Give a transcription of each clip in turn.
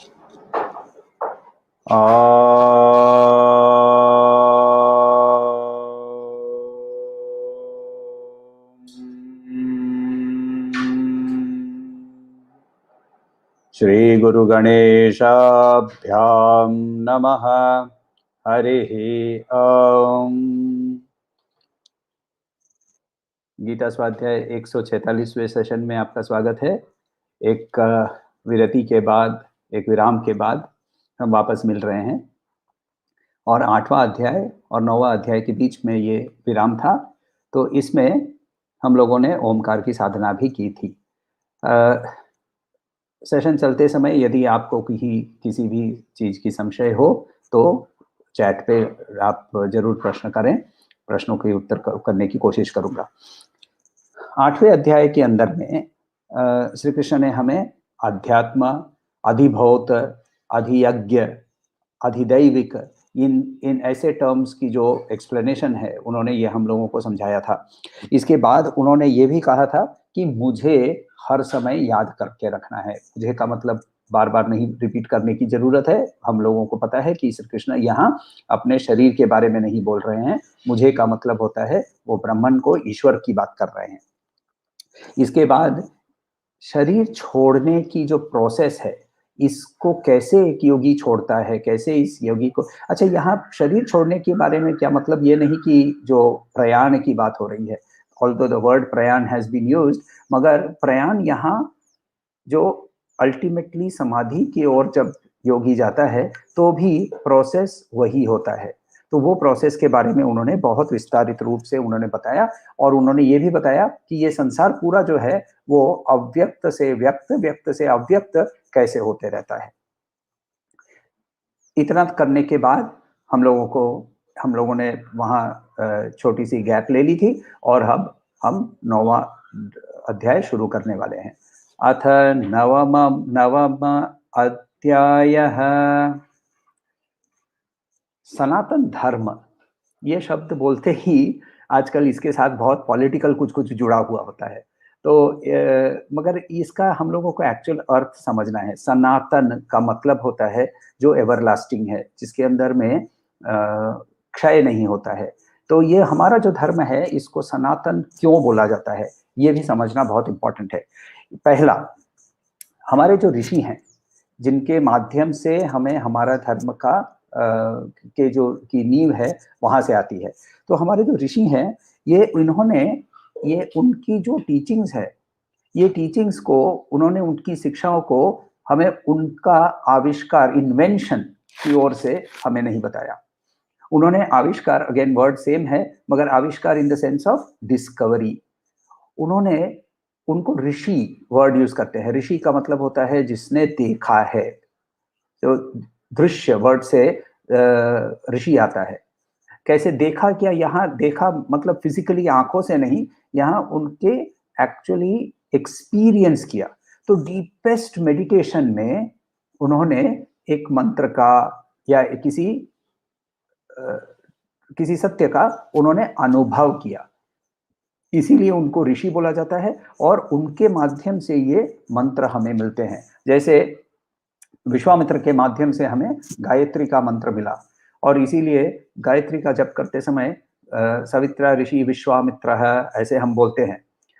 श्री गुरु गणेशाभ्याम नमः। हरि ओम। गीता स्वाध्याय 146वें सेशन में आपका स्वागत है। एक विरति के बाद, एक विराम के बाद हम वापस मिल रहे हैं और 8वां अध्याय और 9वां अध्याय के बीच में ये विराम था। तो इसमें हम लोगों ने ओमकार की साधना भी की थी। सेशन चलते समय यदि आपको किसी भी चीज़ की संशय हो तो चैट पे आप जरूर प्रश्न करें, प्रश्नों के उत्तर करने की कोशिश करूँगा। 8वें अध्याय के अंदर में श्री कृष्ण ने हमें अध्यात्म, अधिभौत, अधियज्ञ, अधिदैविक, इन ऐसे टर्म्स की जो एक्सप्लेनेशन है उन्होंने ये हम लोगों को समझाया था। इसके बाद उन्होंने ये भी कहा था कि मुझे हर समय याद करके रखना है। मुझे का मतलब बार बार नहीं रिपीट करने की जरूरत है। हम लोगों को पता है कि श्री कृष्ण यहाँ अपने शरीर के बारे में नहीं बोल रहे हैं। मुझे का मतलब होता है वो ब्रह्मन को, ईश्वर की बात कर रहे हैं। इसके बाद शरीर छोड़ने की जो प्रोसेस है, इसको कैसे एक योगी छोड़ता है, कैसे इस योगी को, अच्छा यहाँ शरीर छोड़ने के बारे में क्या मतलब ये नहीं कि जो प्रयाण की बात हो रही है, ऑल्दो द वर्ड प्रयाण हैज बीन यूज्ड, मगर प्रयाण यहाँ जो अल्टीमेटली समाधि की ओर जब योगी जाता है तो भी प्रोसेस वही होता है। तो वो प्रोसेस के बारे में उन्होंने बहुत विस्तारित रूप से उन्होंने बताया और उन्होंने ये भी बताया कि ये संसार पूरा जो है वो अव्यक्त से व्यक्त, व्यक्त से अव्यक्त कैसे होते रहता है। इतना करने के बाद हम लोगों ने वहाँ छोटी सी गैप ले ली थी और अब हम 9वां अध्याय शुरू करने वाले हैं। अथ नवम अध्यायः। सनातन धर्म, ये शब्द बोलते ही आजकल इसके साथ बहुत पॉलिटिकल कुछ कुछ जुड़ा हुआ होता है। तो मगर इसका हम लोगों को एक्चुअल अर्थ समझना है। सनातन का मतलब होता है जो एवरलास्टिंग है, जिसके अंदर में क्षय नहीं होता है। तो ये हमारा जो धर्म है इसको सनातन क्यों बोला जाता है, ये भी समझना बहुत इंपॉर्टेंट है। पहला, हमारे जो ऋषि हैं जिनके माध्यम से हमें हमारा धर्म का के जो की नींव है वहां से आती है। तो हमारे जो ऋषि हैं ये उनकी जो टीचिंग्स है, ये टीचिंग्स को उन्होंने, उनकी शिक्षाओं को हमें उनका आविष्कार, इन्वेंशन की ओर से हमें नहीं बताया। उन्होंने आविष्कार, अगेन वर्ड सेम है मगर आविष्कार in the sense of discovery. उन्होंने उनको ऋषि वर्ड यूज करते हैं। ऋषि का मतलब होता है जिसने देखा है। तो दृश्य वर्ड से ऋषि आता है। कैसे देखा, क्या यहाँ देखा मतलब फिजिकली आंखों से नहीं, यहाँ उनके एक्चुअली एक्सपीरियंस किया। तो डीपेस्ट मेडिटेशन में उन्होंने एक मंत्र का या किसी सत्य का उन्होंने अनुभव किया, इसीलिए उनको ऋषि बोला जाता है। और उनके माध्यम से ये मंत्र हमें मिलते हैं। जैसे विश्वामित्र के माध्यम से हमें गायत्री का मंत्र मिला और इसीलिए गायत्री का जप करते समय सवित्रा ऋषि विश्वामित्र ऐसे हम बोलते हैं।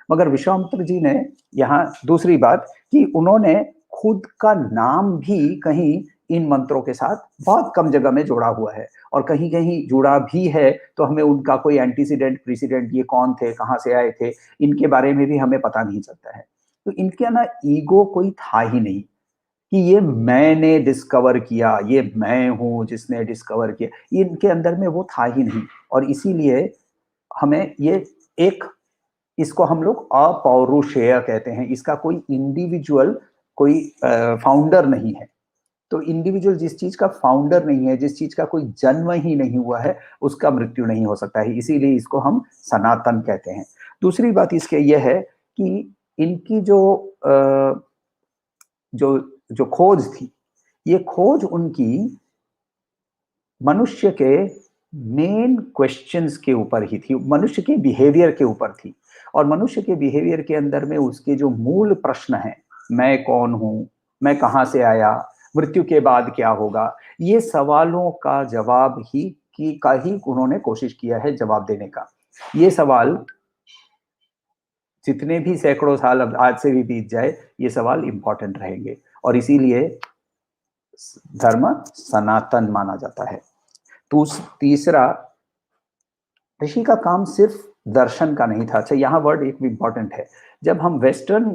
मगर विश्वामित्र जी ने यहाँ दूसरी बात कि उन्होंने खुद का नाम भी कहीं इन मंत्रों के साथ बहुत कम जगह में जोड़ा हुआ है, और कहीं कहीं जुड़ा भी है तो हमें उनका कोई एंटीसीडेंट प्रेसिडेंट, ये कौन थे, कहाँ से आए थे, इनके बारे में भी हमें पता नहीं चलता है। तो इनके ना ईगो कोई था ही नहीं कि ये मैंने डिस्कवर किया, ये मैं हूं जिसने डिस्कवर किया, इनके अंदर में वो था ही नहीं। और इसीलिए हमें ये एक, इसको हम लोग अपौरुषेय कहते हैं। इसका कोई इंडिविजुअल, कोई फाउंडर नहीं है। तो इंडिविजुअल जिस चीज का फाउंडर नहीं है, जिस चीज का कोई जन्म ही नहीं हुआ है, उसका मृत्यु नहीं हो सकता है। इसीलिए इसको हम सनातन कहते हैं। दूसरी बात इसके यह है कि इनकी जो जो खोज थी, ये खोज उनकी मनुष्य के मेन क्वेश्चंस के ऊपर ही थी, मनुष्य के बिहेवियर के ऊपर थी। और मनुष्य के बिहेवियर के अंदर में उसके जो मूल प्रश्न हैं, मैं कौन हूं, मैं कहाँ से आया, मृत्यु के बाद क्या होगा, ये सवालों का जवाब ही उन्होंने कोशिश किया है जवाब देने का। ये सवाल जितने भी सैकड़ों साल अब आज से भी बीत जाए, ये सवाल इंपॉर्टेंट रहेंगे और इसीलिए धर्म सनातन माना जाता है। तीसरा, ऋषि का काम सिर्फ दर्शन का नहीं था। अच्छा, यहाँ वर्ड एक भी इंपॉर्टेंट है। जब हम वेस्टर्न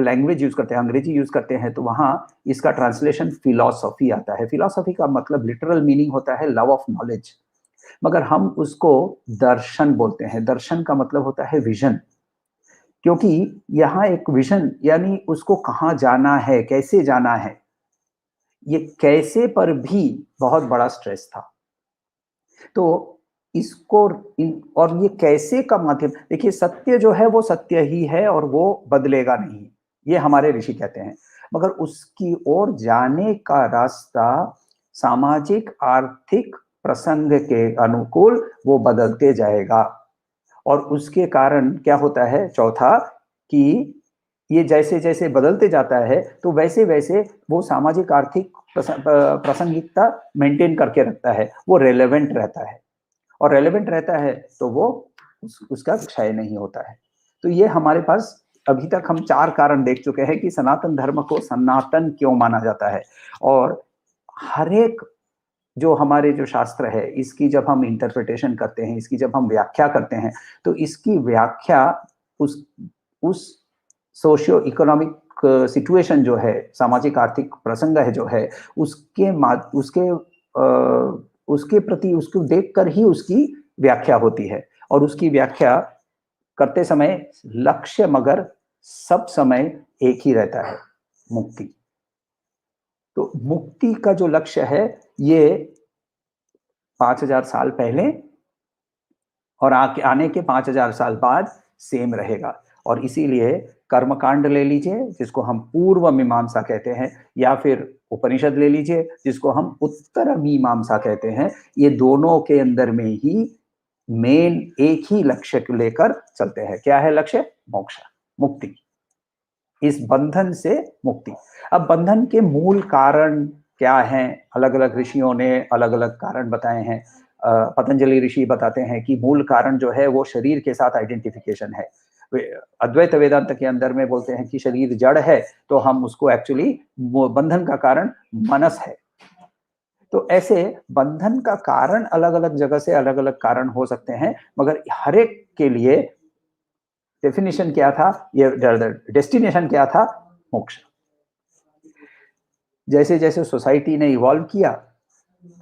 लैंग्वेज यूज करते हैं, अंग्रेजी यूज करते हैं, तो वहाँ इसका ट्रांसलेशन फिलॉसफी आता है। फिलॉसफी का मतलब लिटरल मीनिंग होता है लव ऑफ नॉलेज, मगर हम उसको दर्शन बोलते हैं। दर्शन का मतलब होता है विजन, क्योंकि यहाँ एक विजन यानी उसको कहाँ जाना है, कैसे जाना है, ये कैसे पर भी बहुत बड़ा स्ट्रेस था। तो इसको और ये कैसे का माध्यम, देखिए सत्य जो है वो सत्य ही है और वो बदलेगा नहीं, ये हमारे ऋषि कहते हैं, मगर उसकी ओर जाने का रास्ता सामाजिक आर्थिक प्रसंग के अनुकूल वो बदलते जाएगा। और उसके कारण क्या होता है, चौथा, कि ये जैसे जैसे बदलते जाता है तो वैसे वैसे वो सामाजिक आर्थिक प्रासंगिकता मेंटेन करके रखता है, वो रेलेवेंट रहता है, और रेलेवेंट रहता है तो वो उसका क्षय नहीं होता है। तो ये हमारे पास अभी तक हम 4 कारण देख चुके हैं कि सनातन धर्म को सनातन क्यों माना जाता है। और हर एक जो हमारे जो शास्त्र है, इसकी जब हम इंटरप्रिटेशन करते हैं, इसकी जब हम व्याख्या करते हैं, तो इसकी व्याख्या उस सोशियो इकोनॉमिक सिचुएशन जो है, सामाजिक आर्थिक प्रसंग है जो है, उसके प्रति उसको देखकर ही उसकी व्याख्या होती है। और उसकी व्याख्या करते समय लक्ष्य मगर सब समय एक ही रहता है, मुक्ति। तो मुक्ति का जो लक्ष्य है ये 5000 साल पहले और आने के 5000 साल बाद सेम रहेगा। और इसीलिए कर्मकांड ले लीजिए जिसको हम पूर्व मीमांसा कहते हैं, या फिर उपनिषद ले लीजिए जिसको हम उत्तर मीमांसा कहते हैं, ये दोनों के अंदर में ही मेन एक ही लक्ष्य को लेकर चलते हैं। क्या है लक्ष्य? मोक्ष, मुक्ति, इस बंधन से मुक्ति। अब बंधन के मूल कारण क्या हैं? अलग अलग ऋषियों ने अलग अलग कारण बताए हैं। पतंजलि ऋषि बताते हैं कि मूल कारण जो है वो शरीर के साथ आइडेंटिफिकेशन है। अद्वैत वेदांत के अंदर में बोलते हैं कि शरीर जड़ है, तो हम उसको एक्चुअली बंधन का कारण मनस है। तो ऐसे बंधन का कारण अलग अलग जगह से अलग अलग कारण हो सकते हैं, मगर हर एक के लिए डेफिनेशन क्या था, ये डेस्टिनेशन क्या था? मोक्ष। जैसे जैसे सोसाइटी ने इवॉल्व किया,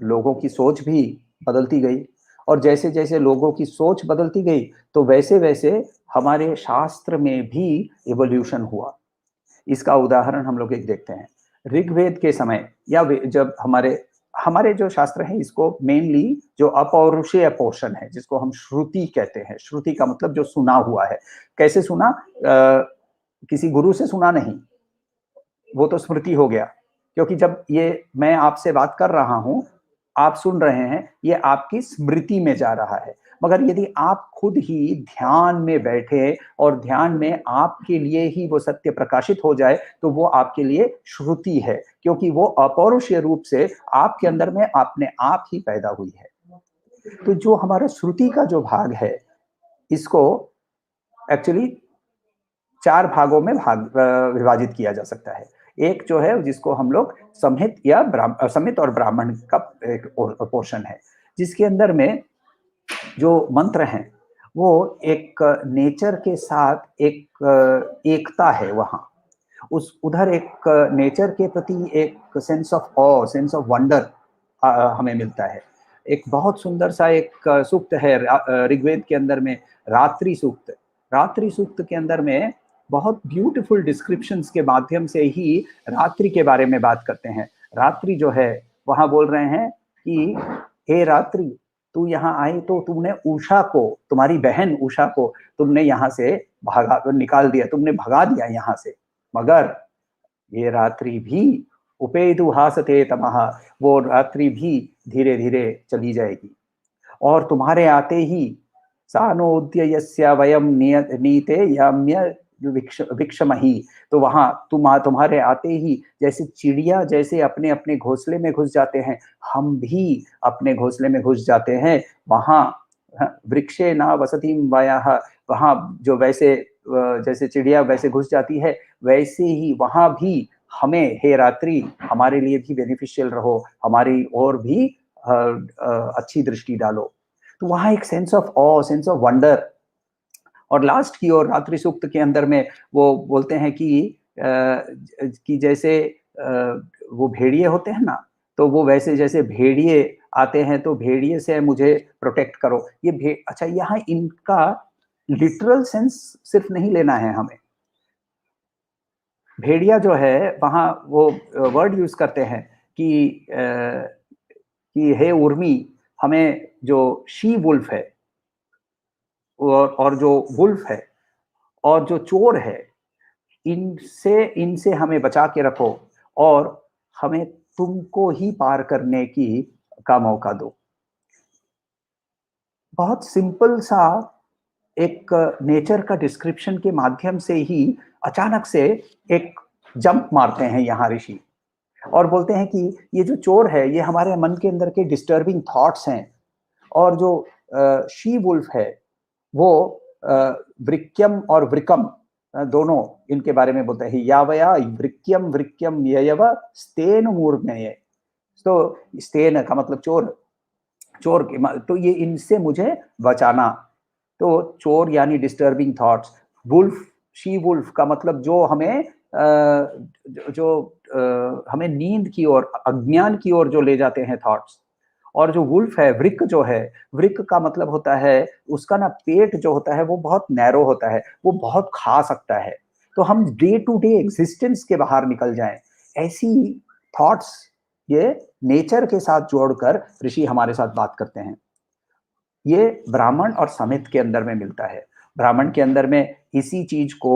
लोगों की सोच भी बदलती गई, और जैसे जैसे लोगों की सोच बदलती गई तो वैसे वैसे हमारे शास्त्र में भी इवोल्यूशन हुआ। इसका उदाहरण हम लोग एक देखते हैं। ऋग्वेद के समय या जब हमारे जो शास्त्र है, इसको मेनली जो अपौरुषेय पोर्शन है जिसको हम श्रुति कहते हैं। श्रुति का मतलब जो सुना हुआ है। कैसे सुना? किसी गुरु से सुना नहीं, वो तो स्मृति हो गया, क्योंकि जब ये मैं आपसे बात कर रहा हूं, आप सुन रहे हैं, ये आपकी स्मृति में जा रहा है। मगर यदि आप खुद ही ध्यान में बैठे और ध्यान में आपके लिए ही वो सत्य प्रकाशित हो जाए, तो वो आपके लिए श्रुति है, क्योंकि वो अपौरुषीय रूप से आपके अंदर में अपने आप ही पैदा हुई है। तो जो हमारा श्रुति का जो भाग है, इसको एक्चुअली 4 भागों में विभाजित किया जा सकता है। एक जो है जिसको हम लोग संहित या संहित और ब्राह्मण का एक पोर्शन है, जिसके अंदर में जो मंत्र हैं वो एक नेचर के साथ एक एकता है। वहाँ उधर एक नेचर के प्रति एक sense of awe, sense of wonder हमें मिलता है। एक बहुत सुंदर सा एक सूक्त है ऋग्वेद के अंदर में, रात्रि सूक्त। रात्रि सूक्त के अंदर में बहुत ब्यूटीफुल डिस्क्रिप्शंस के माध्यम से ही रात्रि के बारे में बात करते हैं। रात्रि जो है वहां बोल रहे हैं कि हे रात्रि, तू यहाँ आई तो तुमने उषा को, तुम्हारी बहन उषा को तुमने यहाँ से निकाल दिया, तुमने भगा दिया यहाँ से, मगर ये रात्रि भी उपेदु हासते तमः, वो रात्रि भी धीरे धीरे चली जाएगी। और तुम्हारे आते ही सानोद्ययस्य वयम नीते याम्य विक्षमही, तो वहां तुम्हारे आते ही जैसे चिड़िया जैसे अपने अपने घोंसले में घुस जाते हैं, हम भी अपने घोंसले में घुस जाते हैं। वहां वृक्षे न वसतिम वायाः, वहां जो वैसे जैसे चिड़िया वैसे घुस जाती है, वैसे ही वहां भी हमें, हे रात्रि, हमारे लिए भी बेनिफिशियल रहो, हमारी और भी अच्छी दृष्टि डालो। तो वहां एक sense of awe, sense of wonder. और लास्ट की ओर रात्रि सूक्त के अंदर में वो बोलते हैं कि जैसे वो भेड़िए होते हैं ना, तो वो वैसे जैसे भेड़िए आते हैं तो भेड़िए से मुझे प्रोटेक्ट करो। ये अच्छा, यहाँ इनका लिटरल सेंस सिर्फ नहीं लेना है हमें। भेड़िया जो है वहां वो वर्ड यूज करते हैं कि हे उर्मी, हमें जो शी वुल्फ है और जो वुल्फ है और जो चोर है, इनसे इनसे हमें बचा के रखो और हमें तुमको ही पार करने का मौका दो। बहुत सिंपल सा एक नेचर का डिस्क्रिप्शन के माध्यम से ही अचानक से एक जंप मारते हैं यहाँ ऋषि और बोलते हैं कि ये जो चोर है ये हमारे मन के अंदर के डिस्टर्बिंग थॉट्स हैं, और जो शी वुल्फ है वो वृक्यम और वृकम दोनों इनके बारे में बोलते हैं। यावया वृक्यम वृक्यम ययव स्तेन मूर्धन्ये, तो स्तेन का मतलब चोर, चोर के, तो ये इनसे मुझे बचाना। तो चोर यानी disturbing thoughts, wolf, she wolf का मतलब जो हमें हमें नींद की ओर, अज्ञान की ओर जो ले जाते हैं थॉट्स। और जो वुल्फ है, वृक जो है, वृक का मतलब होता है उसका ना पेट जो होता है वो बहुत नैरो होता है, वो बहुत खा सकता है। तो हम डे टू डे एग्जिस्टेंस के बाहर निकल जाएं, ऐसी थॉट्स ये नेचर के साथ जोड़कर ऋषि हमारे साथ बात करते हैं। ये ब्राह्मण और समित के अंदर में मिलता है। ब्राह्मण के अंदर में इसी चीज को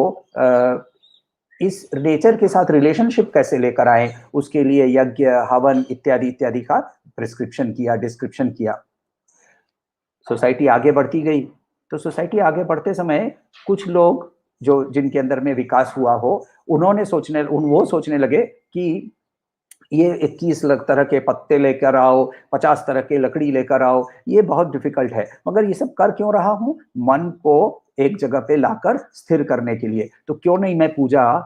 इस नेचर के साथ रिलेशनशिप कैसे लेकर आए, उसके लिए यज्ञ, हवन इत्यादि इत्यादि का प्रिस्क्रिप्शन किया, डिस्क्रिप्शन किया। सोसाइटी आगे बढ़ती गई, तो सोसाइटी आगे बढ़ते समय कुछ लोग जो जिनके अंदर में विकास हुआ हो, वो सोचने लगे कि ये 21 तरह के पत्ते लेकर आओ, 50 तरह के लकड़ी लेकर आओ, ये बहुत डिफिकल्ट है, मगर ये सब कर क्यों रहा हूं? मन को एक जगह पे लाकर स्थिर करने के लिए। तो क्यों नहीं मैं पूजा,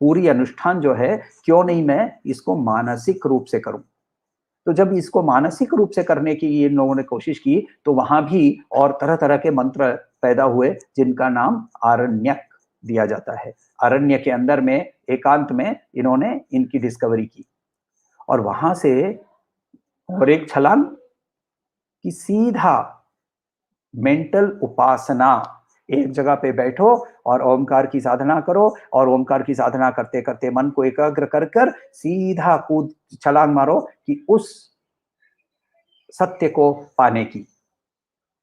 पूरी अनुष्ठान जो है, क्यों नहीं मैं इसको मानसिक रूप से करूं? तो जब इसको मानसिक रूप से करने की ये लोगों ने कोशिश की, तो वहां भी और तरह तरह के मंत्र पैदा हुए जिनका नाम आरण्यक दिया जाता है। अरण्य के अंदर में एकांत में इन्होंने इनकी डिस्कवरी की, और वहां से और एक छलांग कि सीधा मेंटल उपासना, एक जगह पे बैठो और ओमकार की साधना करो, और ओमकार की साधना करते करते मन को एकाग्र कर कर सीधा कूद छलांग मारो कि उस सत्य को पाने की,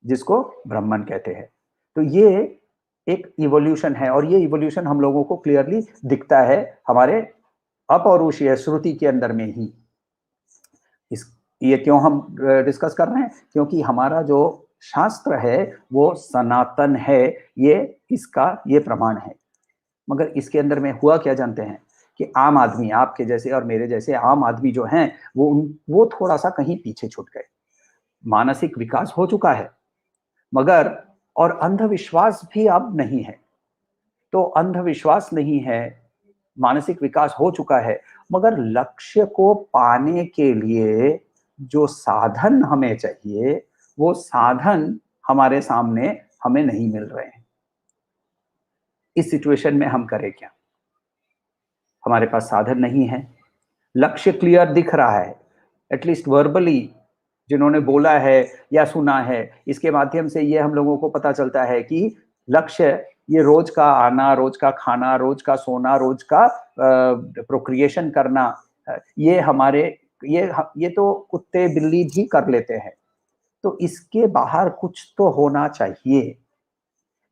जिसको ब्रह्मन कहते हैं। तो ये एक इवोल्यूशन है, और ये इवोल्यूशन हम लोगों को क्लियरली दिखता है हमारे अपौरुषीय श्रुति के अंदर में ही। ये क्यों हम डिस्कस कर रहे हैं? क्योंकि हमारा जो शास्त्र है वो सनातन है, ये प्रमाण है। मगर इसके अंदर में हुआ क्या जानते हैं कि आम आदमी, आपके जैसे और मेरे जैसे आम आदमी जो हैं, वो थोड़ा सा कहीं पीछे छूट गए। मानसिक विकास हो चुका है, मगर और अंधविश्वास भी अब नहीं है। तो अंधविश्वास नहीं है, मानसिक विकास हो चुका है, मगर लक्ष्य को पाने के लिए जो साधन हमें चाहिए, वो साधन हमारे सामने हमें नहीं मिल रहे हैं। इस सिचुएशन में हम करें क्या? हमारे पास साधन नहीं है, लक्ष्य क्लियर दिख रहा है, एटलीस्ट वर्बली जिन्होंने बोला है या सुना है, इसके माध्यम से ये हम लोगों को पता चलता है कि लक्ष्य ये रोज का आना, रोज का खाना, रोज का सोना, रोज का प्रोक्रिएशन करना, ये हमारे ये तो कुत्ते बिल्ली भी कर लेते हैं। तो इसके बाहर कुछ तो होना चाहिए,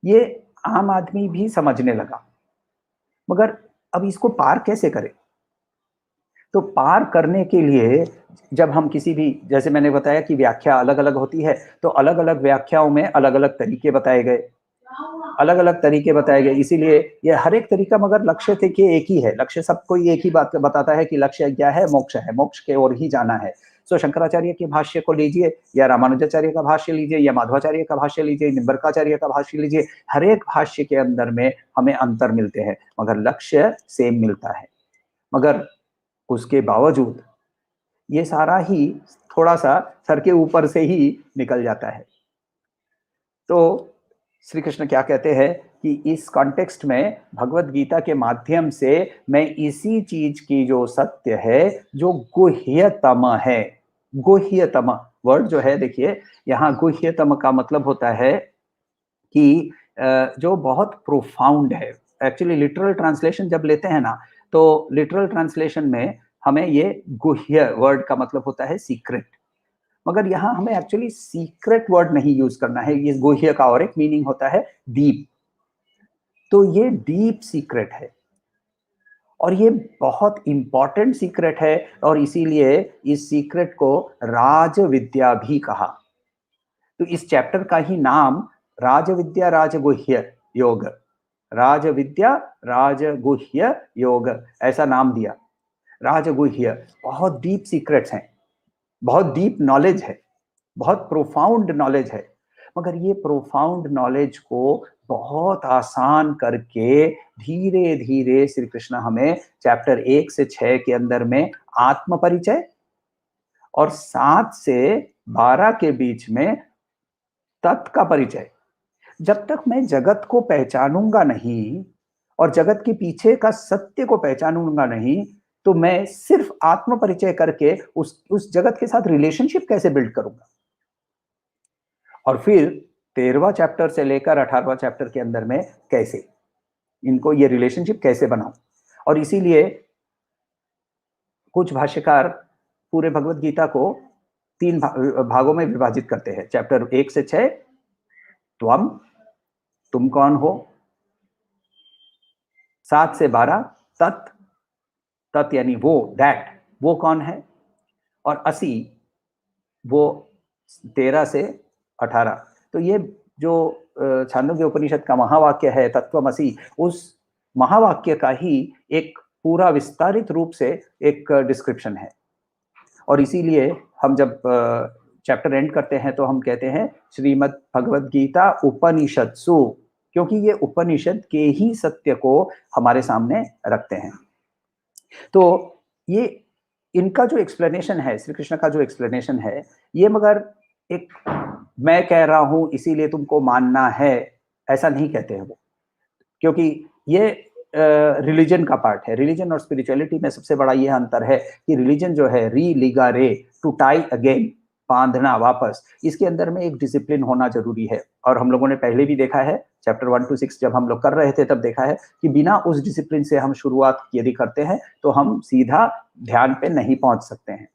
ये आम आदमी भी समझने लगा। मगर अब इसको पार कैसे करें? तो पार करने के लिए जब हम किसी भी, जैसे मैंने बताया कि व्याख्या अलग अलग होती है, तो अलग अलग व्याख्याओं में अलग अलग तरीके बताए गए। अलग अलग तरीके बताए गए, इसीलिए ये हर एक तरीका मगर लक्ष्य थे कि एक ही है, लक्ष्य सबको एक ही बात बताता है कि लक्ष्य क्या है, मोक्ष के ओर ही जाना है। सो शंकराचार्य के भाष्य को लीजिए या रामानुजाचार्य का भाष्य लीजिए या माधवाचार्य का भाष्य लीजिए, निम्बरकाचार्य का भाष्य लीजिए, हर एक भाष्य के अंदर में हमें अंतर मिलते हैं मगर लक्ष्य सेम मिलता है। मगर उसके बावजूद ये सारा ही थोड़ा सा सर के ऊपर से ही निकल जाता है। तो श्री कृष्ण क्या कहते हैं कि इस कॉन्टेक्स्ट में भगवत गीता के माध्यम से मैं इसी चीज की जो सत्य है, जो गुह्यतम है, गुह्यतम वर्ड जो है, देखिए यहाँ गुह्यतम का मतलब होता है कि जो बहुत प्रोफाउंड है। एक्चुअली लिटरल ट्रांसलेशन जब लेते हैं ना, तो लिटरल ट्रांसलेशन में हमें ये गुह्य वर्ड का मतलब होता है सीक्रेट, मगर यहाँ हमें एक्चुअली सीक्रेट वर्ड नहीं यूज करना है। ये गुह्य का और एक मीनिंग होता है डीप, तो ये डीप सीक्रेट है और ये बहुत इंपॉर्टेंट सीक्रेट है और इसीलिए इस सीक्रेट को राज विद्या भी कहा। तो इस चैप्टर का ही नाम राज विद्या राजगुह्य योग, राज विद्या राजगुह्य योग ऐसा नाम दिया। राजगुह्य बहुत डीप सीक्रेट्स हैं, बहुत डीप नॉलेज है, बहुत प्रोफाउंड नॉलेज है, मगर ये प्रोफाउंड नॉलेज को बहुत आसान करके धीरे धीरे श्री कृष्ण हमें चैप्टर 1 से 6 के अंदर में आत्म परिचय और 7 से 12 के बीच में तत् का परिचय। जब तक मैं जगत को पहचानूंगा नहीं और जगत के पीछे का सत्य को पहचानूंगा नहीं, तो मैं सिर्फ आत्म परिचय करके उस जगत के साथ रिलेशनशिप कैसे बिल्ड करूंगा। और फिर 13वां चैप्टर से लेकर 18वां चैप्टर के अंदर में कैसे इनको ये रिलेशनशिप कैसे बनाऊं। और इसीलिए कुछ भाष्यकार पूरे भगवत गीता को 3 भागों में विभाजित करते हैं। चैप्टर 1 से 6 तुम कौन हो, 7 से 12 तत् यानी वो, दैट, वो कौन है, और 80 वो 13 से 18। तो ये जो छांदोग्य उपनिषद का महावाक्य है तत्वमसि, उस महावाक्य का ही एक पूरा विस्तारित रूप से एक डिस्क्रिप्शन है। और इसीलिए हम जब चैप्टर एंड करते हैं तो हम कहते हैं श्रीमद् भगवद गीता उपनिषत्सु, क्योंकि ये उपनिषद के ही सत्य को हमारे सामने रखते हैं। तो ये इनका जो एक्सप्लेनेशन है, श्री कृष्ण का जो एक्सप्लेनेशन है, ये मगर एक मैं कह रहा हूं इसीलिए तुमको मानना है ऐसा नहीं कहते हैं वो, क्योंकि ये रिलीजन का पार्ट है। रिलीजन और स्पिरिचुअलिटी में सबसे बड़ा यह अंतर है कि रिलीजन जो है री लिगा रे, टू टाई अगेन, बांधना वापस, इसके अंदर में एक डिसिप्लिन होना जरूरी है। और हम लोगों ने पहले भी देखा है, चैप्टर 1 to 6 जब हम लोग कर रहे थे तब देखा है कि बिना उस डिसिप्लिन से हम शुरुआत यदि करते हैं तो हम सीधा ध्यान पे नहीं पहुंच सकते हैं।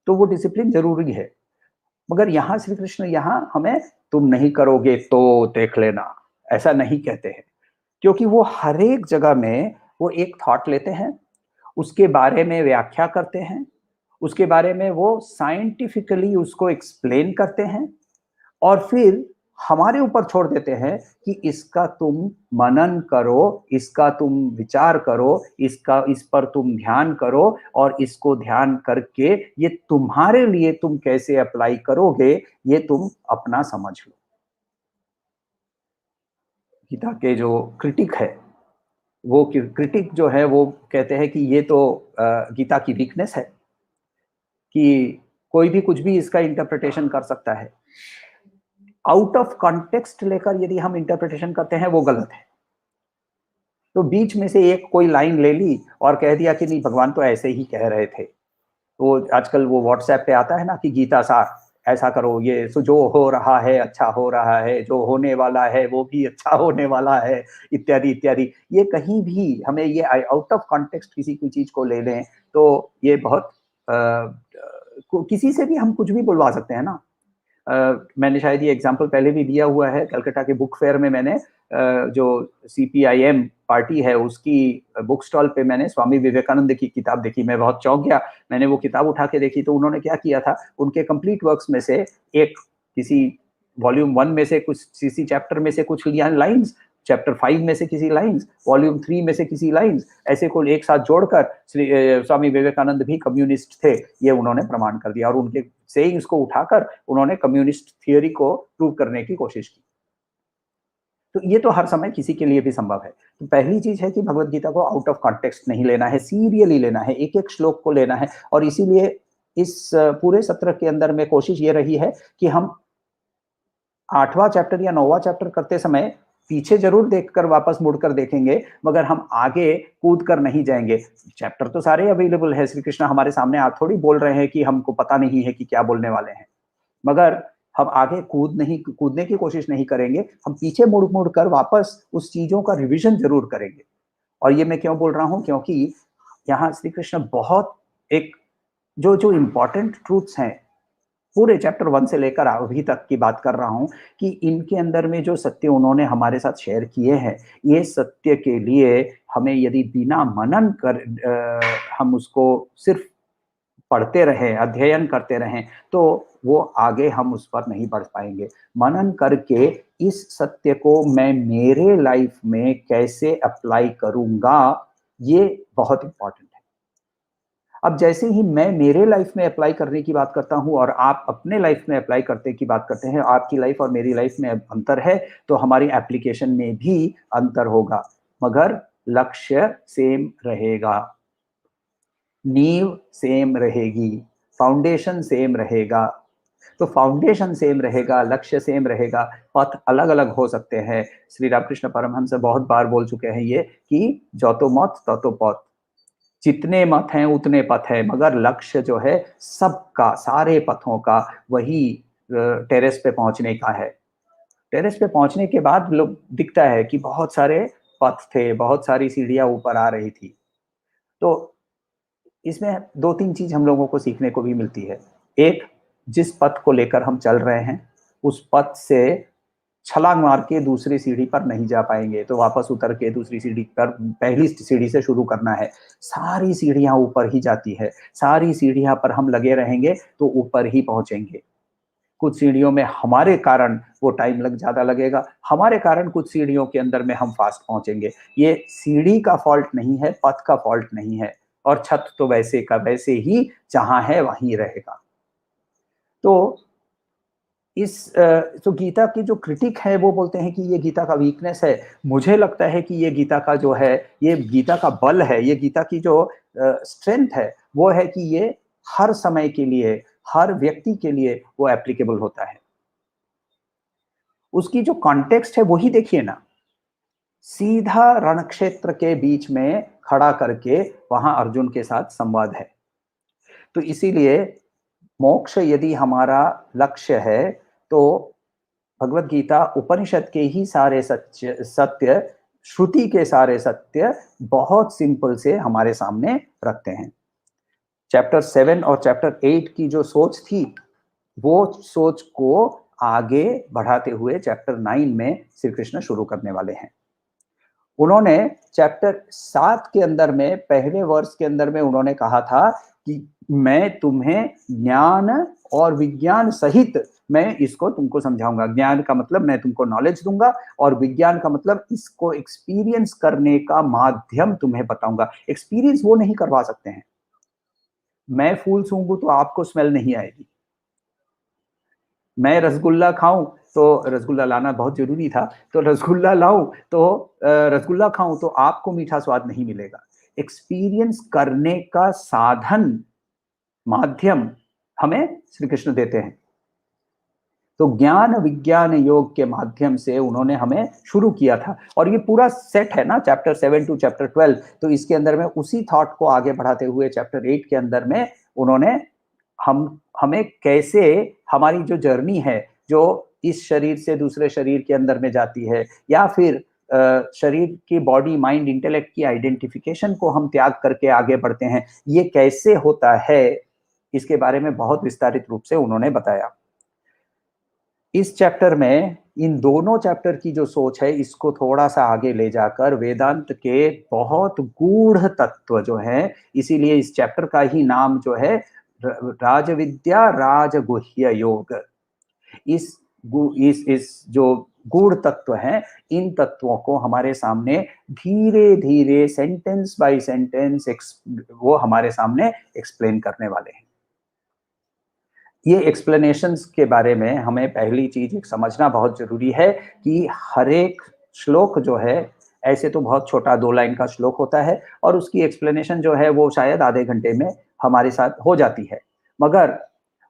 तो वो डिसिप्लिन जरूरी है। मगर यहाँ श्री कृष्ण यहाँ हमें तुम नहीं करोगे तो देख लेना ऐसा नहीं कहते हैं, क्योंकि वो हर एक जगह में वो एक थॉट लेते हैं, उसके बारे में व्याख्या करते हैं, उसके बारे में वो साइंटिफिकली उसको एक्सप्लेन करते हैं और फिर हमारे ऊपर छोड़ देते हैं कि इसका तुम मनन करो, इसका तुम विचार करो, इस पर तुम ध्यान करो और इसको ध्यान करके ये तुम्हारे लिए तुम कैसे अप्लाई करोगे ये तुम अपना समझ लो। गीता के जो क्रिटिक है, वो क्रिटिक जो है वो कहते हैं कि ये तो गीता की वीकनेस है कि कोई भी कुछ भी इसका इंटरप्रिटेशन कर सकता है। आउट ऑफ कॉन्टेक्स्ट लेकर यदि हम इंटरप्रिटेशन करते हैं वो गलत है। तो बीच में से एक कोई लाइन ले ली और कह दिया कि नहीं भगवान तो ऐसे ही कह रहे थे। तो आजकल वो व्हाट्सएप पे आता है ना कि गीता सार, ऐसा करो, ये सो जो हो रहा है अच्छा हो रहा है, जो होने वाला है वो भी अच्छा होने वाला है, इत्यादि इत्यादि। ये कहीं भी हमें ये आउट ऑफ कॉन्टेक्स्ट किसी की चीज को ले लें तो ये बहुत किसी से भी हम कुछ भी बुलवा सकते हैं ना। मैंने शायद ये एग्जाम्पल पहले भी दिया हुआ है। कलकत्ता के बुक फेयर में मैंने जो CPIM पार्टी है उसकी बुक स्टॉल पे मैंने स्वामी विवेकानंद की किताब देखी। मैं बहुत चौंक गया। मैंने वो किताब उठा के देखी तो उन्होंने क्या किया था, उनके कंप्लीट वर्क्स में से एक किसी वॉल्यूम 1 में से कुछ किसी चैप्टर में से कुछ लाइंस, चैप्टर 5 में से किसी लाइंस, वॉल्यूम 3 में से किसी लाइंस, ऐसे को एक साथ जोड़कर स्वामी विवेकानंद भी कम्युनिस्ट थे, ये उन्होंने प्रमाण कर दिया और उनके सेइंग्स को उठाकर उन्होंने कम्युनिस्ट थियोरी को प्रूव करने की कोशिश की। तो ये तो हर समय किसी के लिए भी संभव है। तो पहली चीज है कि भगवत गीता को आउट ऑफ कॉन्टेक्स्ट नहीं लेना है, सीरियली लेना है, एक एक श्लोक को लेना है। और इसीलिए इस पूरे सत्र के अंदर में कोशिश ये रही है कि हम 8वां चैप्टर या 9वां चैप्टर करते समय पीछे जरूर देखकर वापस मुड़कर देखेंगे, मगर हम आगे कूद कर नहीं जाएंगे। चैप्टर तो सारे अवेलेबल है, श्री कृष्ण हमारे सामने आप थोड़ी बोल रहे हैं कि हमको पता नहीं है कि क्या बोलने वाले हैं, मगर हम आगे कूदने की कोशिश नहीं करेंगे, हम पीछे मुड़ मुड़ कर वापस उस चीजों का रिवीजन जरूर करेंगे। और ये मैं क्यों बोल रहा हूं, क्योंकि यहाँ श्री कृष्ण बहुत एक जो इम्पोर्टेंट ट्रूथ्स हैं, पूरे चैप्टर 1 से लेकर अभी तक की बात कर रहा हूं, कि इनके अंदर में जो सत्य उन्होंने हमारे साथ शेयर किए हैं, ये सत्य के लिए हमें यदि बिना मनन कर हम उसको सिर्फ पढ़ते रहें, अध्ययन करते रहें, तो वो आगे हम उस पर नहीं बढ़ पाएंगे। मनन करके इस सत्य को मैं मेरे लाइफ में कैसे अप्लाई करूंगा, ये बहुत इंपॉर्टेंट है। अब जैसे ही मैं मेरे लाइफ में अप्लाई करने की बात करता हूं और आप अपने लाइफ में अप्लाई करने की बात करते हैं, आपकी लाइफ और मेरी लाइफ में अंतर है, तो हमारी एप्लीकेशन में भी अंतर होगा, मगर लक्ष्य सेम रहेगा, नींव सेम रहेगी, फाउंडेशन सेम रहेगा। तो फाउंडेशन सेम रहेगा, लक्ष्य सेम रहेगा, पथ अलग अलग हो सकते हैं। श्री रामकृष्ण परमहंस बहुत बार बोल चुके हैं ये कि जो तो मत तो पथ, जितने मत हैं उतने पथ है, मगर लक्ष्य जो है सबका, सारे पथों का वही टेरेस पे पहुंचने का है। टेरेस पे पहुंचने के बाद लोग दिखता है कि बहुत सारे पथ थे, बहुत सारी सीढ़ियां ऊपर आ रही थी। तो इसमें 2-3 चीज हम लोगों को सीखने को भी मिलती है। एक, जिस पथ को लेकर हम चल रहे हैं उस पथ से छलांग मार के दूसरी सीढ़ी पर नहीं जा पाएंगे, तो वापस उतर के दूसरी सीढ़ी पर, पहली सीढ़ी से शुरू करना है। सारी सीढ़ियां ऊपर ही जाती है, सारी सीढ़ियां पर हम लगे रहेंगे तो ऊपर ही पहुंचेंगे। कुछ सीढ़ियों में हमारे कारण वो टाइम ज्यादा लगेगा, हमारे कारण कुछ सीढ़ियों के अंदर में हम फास्ट पहुंचेंगे। ये सीढ़ी का फॉल्ट नहीं है, पथ का फॉल्ट नहीं है, और छत तो वैसे का वैसे ही जहां है वहीं रहेगा। तो तो गीता की जो क्रिटिक है वो बोलते हैं कि ये गीता का वीकनेस है। मुझे लगता है कि ये गीता का जो है, ये गीता का बल है, ये गीता की जो स्ट्रेंथ है वो है कि ये हर समय के लिए, हर व्यक्ति के लिए वो एप्लीकेबल होता है। उसकी जो कॉन्टेक्स्ट है वही देखिए ना, सीधा रणक्षेत्र के बीच में खड़ा करके वहां अर्जुन के साथ संवाद है। तो इसीलिए मोक्ष यदि हमारा लक्ष्य है, तो भगवत गीता उपनिषद के ही सारे सत्य, श्रुति के सारे सत्य बहुत सिंपल से हमारे सामने रखते हैं। चैप्टर 7 और चैप्टर 8 की जो सोच थी, वो सोच को आगे बढ़ाते हुए चैप्टर 9 में श्री कृष्ण शुरू करने वाले हैं। उन्होंने चैप्टर 7 के अंदर में, पहले वर्ष के अंदर में उन्होंने कहा था कि मैं तुम्हें ज्ञान और विज्ञान सहित मैं इसको तुमको समझाऊंगा। ज्ञान का मतलब मैं तुमको नॉलेज दूंगा, और विज्ञान का मतलब इसको एक्सपीरियंस करने का माध्यम तुम्हें बताऊंगा। एक्सपीरियंस वो नहीं करवा सकते हैं। मैं फूल सूंघूं तो आपको स्मेल नहीं आएगी, मैं रसगुल्ला खाऊं तो रसगुल्ला लाना बहुत जरूरी था, तो रसगुल्ला लाऊं तो रसगुल्ला खाऊं तो आपको मीठा स्वाद नहीं मिलेगा। एक्सपीरियंस करने का साधन, माध्यम हमें श्री कृष्ण देते हैं। तो ज्ञान विज्ञान योग के माध्यम से उन्होंने हमें शुरू किया था, और ये पूरा सेट है ना, चैप्टर 7 टू चैप्टर 12। तो इसके अंदर में उसी थॉट को आगे बढ़ाते हुए चैप्टर 8 के अंदर में उन्होंने हमें कैसे, हमारी जो जर्नी है, जो इस शरीर से दूसरे शरीर के अंदर में जाती है, या फिर शरीर की, बॉडी माइंड इंटेलेक्ट की आइडेंटिफिकेशन को हम त्याग करके आगे बढ़ते हैं, ये कैसे होता है, इसके बारे में बहुत विस्तारित रूप से उन्होंने बताया। इस चैप्टर में इन दोनों चैप्टर की जो सोच है, इसको थोड़ा सा आगे ले जाकर वेदांत के बहुत गूढ़ तत्व जो है, इसीलिए इस चैप्टर का ही नाम जो है राजविद्या राजगुह्य योग। इस इस जो गूढ़ तत्व हैं, इन तत्वों को हमारे सामने धीरे धीरे सेंटेंस बाय सेंटेंस वो हमारे सामने एक्सप्लेन करने वाले हैं। ये एक्सप्लेनेशंस के बारे में हमें पहली चीज समझना बहुत जरूरी है कि हर एक श्लोक जो है, ऐसे तो बहुत छोटा 2 लाइन का श्लोक होता है और उसकी एक्सप्लेनेशन जो है वो शायद आधे घंटे में हमारे साथ हो जाती है, मगर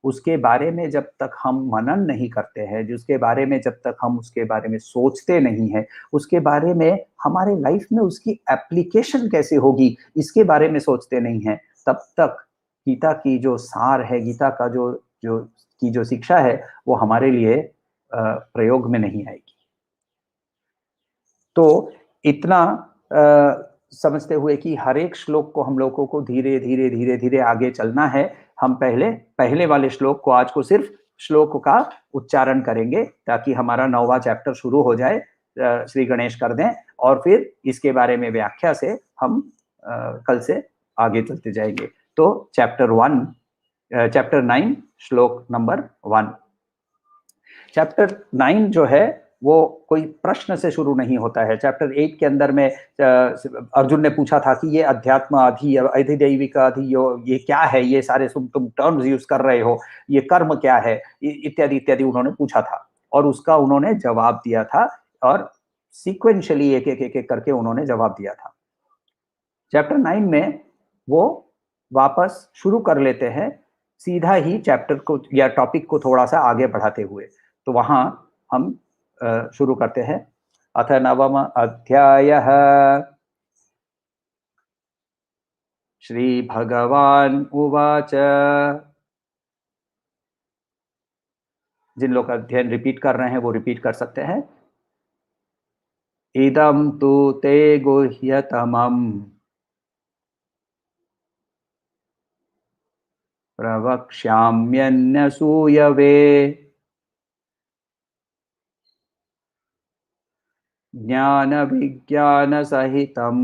उसके बारे में जब तक हम मनन नहीं करते हैं, जिसके बारे में जब तक हम उसके बारे में सोचते नहीं हैं, उसके बारे में हमारे लाइफ में उसकी एप्लीकेशन कैसे होगी, इसके बारे में सोचते नहीं हैं, तब तक गीता की जो सार है, गीता का जो शिक्षा है, वो हमारे लिए प्रयोग में नहीं आएगी। तो इतना समझते हुए कि हर एक श्लोक को हम लोगों को धीरे धीरे धीरे धीरे आगे चलना है, हम पहले वाले श्लोक को, आज को सिर्फ श्लोक का उच्चारण करेंगे ताकि हमारा 9वां चैप्टर शुरू हो जाए। श्री गणेश कर दें और फिर इसके बारे में व्याख्या से हम कल से आगे चलते जाएंगे। तो चैप्टर 9 श्लोक नंबर 1। चैप्टर 9 जो है वो कोई प्रश्न से शुरू नहीं होता है। चैप्टर 8 के अंदर में अर्जुन ने पूछा था कि ये अध्यात्म अधिदैविक ये क्या है, ये सारे तुम टर्म्स यूज कर रहे हो, ये कर्म क्या है, इत्यादि इत्यादि उन्होंने पूछा था और उसका उन्होंने जवाब दिया था और सीक्वेंशियली एक एक एक एक करके उन्होंने जवाब दिया था। चैप्टर 9 में वो वापस शुरू कर लेते हैं सीधा ही चैप्टर को या टॉपिक को थोड़ा सा आगे बढ़ाते हुए। तो वहां हम शुरू करते हैं। अथ नवम अध्यायः। श्री भगवान उवाच। जिन लोग अध्ययन रिपीट कर रहे हैं वो रिपीट कर सकते हैं। इदं तु ते गुह्यतमम् प्रवक्ष्याम्यन्यसूयवे ज्ञानविज्ञानसहितम्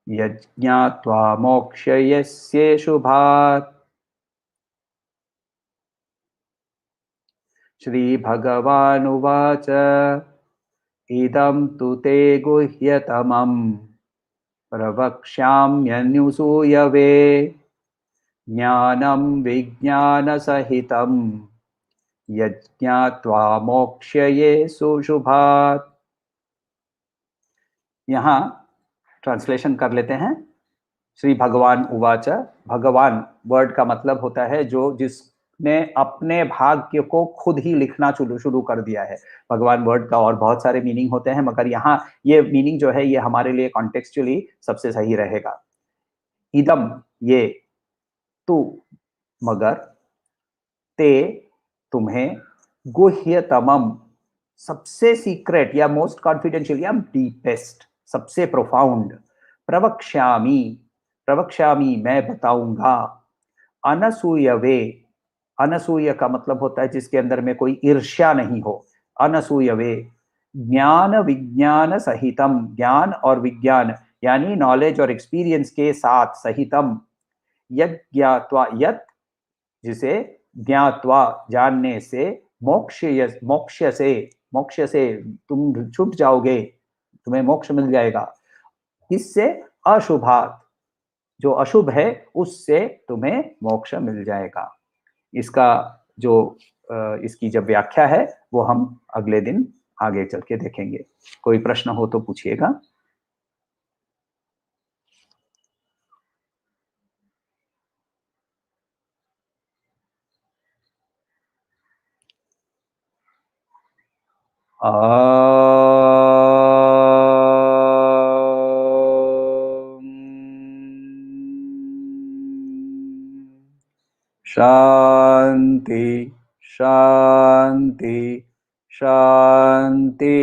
यज्ञात्वा मोक्षयस्ये शुभात्। श्रीभगवानुवाच। इदं तु ते गुह्यतमम् प्रवक्ष्याम्यनुसूयवे ज्ञानं विज्ञानसहितं यज्ञात्वा मोक्षये सुशुभात्। यहाँ ट्रांसलेशन कर लेते हैं। श्री भगवान उवाच। भगवान वर्ड का मतलब होता है जिसने अपने भाग्य को खुद ही लिखना शुरू कर दिया है। भगवान वर्ड का और बहुत सारे मीनिंग होते हैं, मगर यहाँ ये मीनिंग जो है ये हमारे लिए कॉन्टेक्चुअली सबसे सही रहेगा। इदम ये, तू मगर, ते तुम्हें, गुह्यतमम सबसे सीक्रेट या मोस्ट कॉन्फिडेंशियल या डीपेस्ट, सबसे प्रोफाउंड, प्रवक्ष्यामी प्रवक्ष्यामी मैं बताऊंगा, अनसूयवे, अनसूय का मतलब होता है जिसके अंदर में कोई ईर्ष्या नहीं हो, अनसूयवे ज्ञान विज्ञान सहितम, ज्ञान और विज्ञान यानी नॉलेज और एक्सपीरियंस के साथ, सहितम यज्ञात्वा, यत जिसे ज्ञात्वा जानने से, मोक्ष मोक्ष से तुम छूट जाओगे, तुम्हें मोक्ष मिल जाएगा। इससे अशुभात, जो अशुभ है उससे तुम्हें मोक्ष मिल जाएगा। इसका जो इसकी जब व्याख्या है वो हम अगले दिन आगे चल के देखेंगे। कोई प्रश्न हो तो पूछिएगा। शांति शांति शांति।